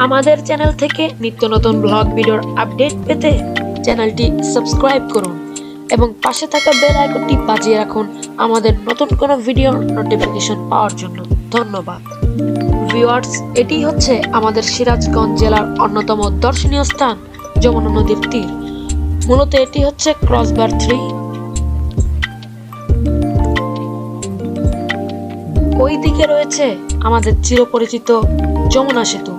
আমাদের চ্যানেল থেকে নিত্য নতুন ব্লগ ভিডিওর আপডেট পেতে চ্যানেলটি সাবস্ক্রাইব করুন এবং পাশে থাকা বেল আইকনটি বাজিয়ে রাখুন আমাদের নতুন কোনো ভিডিওর নোটিফিকেশন পাওয়ার জন্য। ধন্যবাদ ভিউয়ার্স। এটি হচ্ছে আমাদের সিরাজগঞ্জ জেলার অন্যতম দর্শনীয় স্থান যমুনা নদীর তীর। মূলত এটি হচ্ছে ক্রস বার 3। ওই দিকে রয়েছে আমাদের চিরপরিচিত যমুনা সেতু।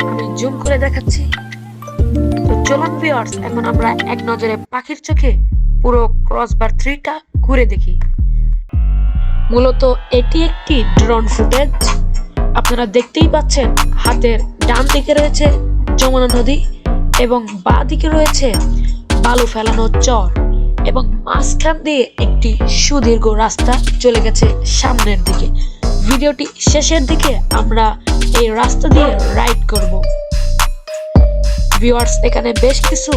আমি জুম করে দেখাচ্ছি। তো চলুন ভিউয়ার্স, এখন আমরা এক নজরে পাখির চোখে পুরো ক্রস বার 3টা ঘুরে দেখি। মূলত এটি একটি ড্রোন ফুটেজ। আপনারা দেখতেই পাচ্ছেন হাতের ডান দিকে রয়েছে যমুনা নদী এবং বাঁ দিকে রয়েছে বালু ফেলানো চর এবং মাঝখান দিয়ে একটি সুদীর্ঘ রাস্তা চলে গেছে সামনের দিকে। ভিডিওটি শেষের দিকে আমরা এই রাস্তা দিয়ে রাইড করব। ভিউয়ার্স, এখানে বেশ কিছু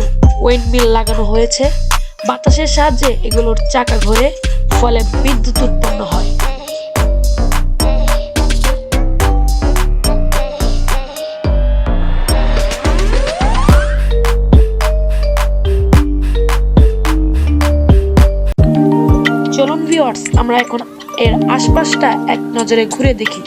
উইন্ডমিল লাগানো হয়েছে। বাতাসের সাহায্যে এগুলোর চাকা ঘোরে, ফলে বিদ্যুৎ উৎপন্ন হয়। চলুন ভিউয়ার্স, আমরা এখন এর আশপাশটা এক নজরে ঘুরে দেখি।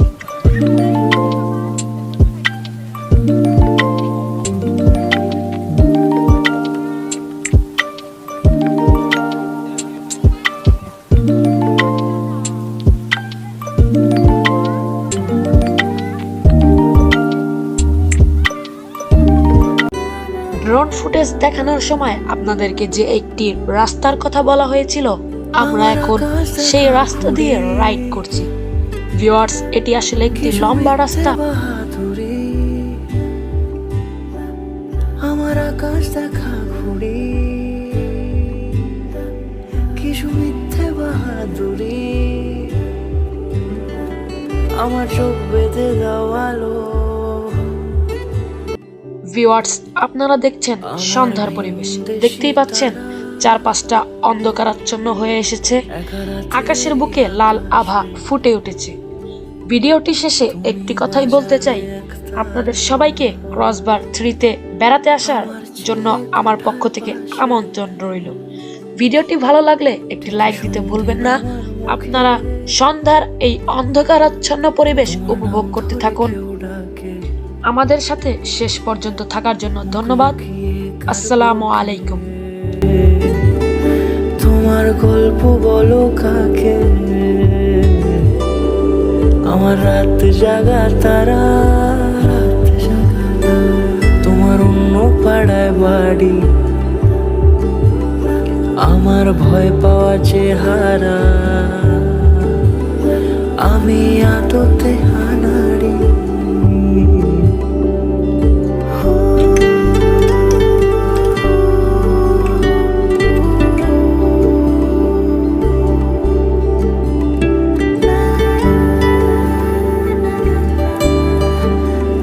ড্রোন ফুটেজ দেখানোর সময় আপনাদেরকে যে একটি রাস্তার কথা বলা হয়েছিল, আমরা এখন সেই রাস্তা দিয়ে রাইড করছি। ভিউয়ার্স, এটি আসলে একটি লম্বা রাস্তা। আমার আকাশ দেখা ঘুরে কিছু মিথ্যে বাহাদুরি, আমার চোখ বেঁধে দেওয়ালো। ভিউয়ার্স, আপনারা দেখছেন সন্ধ্যার পরিবেশ। দেখতেই পাচ্ছেন চারপাশটা অন্ধকারাচ্ছন্ন হয়ে এসেছে। আকাশের বুকে লাল আভা ফুটে উঠেছে। ভিডিওটি শেষে একটি কথাই বলতে চাই, আপনাদের সবাইকে ক্রস বার 3তে বেড়াতে আসার জন্য আমার পক্ষ থেকে আমন্ত্রণ রইল। ভিডিওটি ভালো লাগলে একটি লাইক দিতে ভুলবেন না। আপনারা সন্ধ্যার এই অন্ধকারাচ্ছন্ন পরিবেশ উপভোগ করতে থাকুন। আমাদের সাথে শেষ পর্যন্ত থাকার জন্য ধন্যবাদ। আসসালামু আলাইকুম। তোমার গল্প বলো কাকে, আমার রাত জাগা তারা, তোমার অন্য পাড়ায় বাড়ি, আমার ভয় পাওয়া চেহারা, আমি আদতে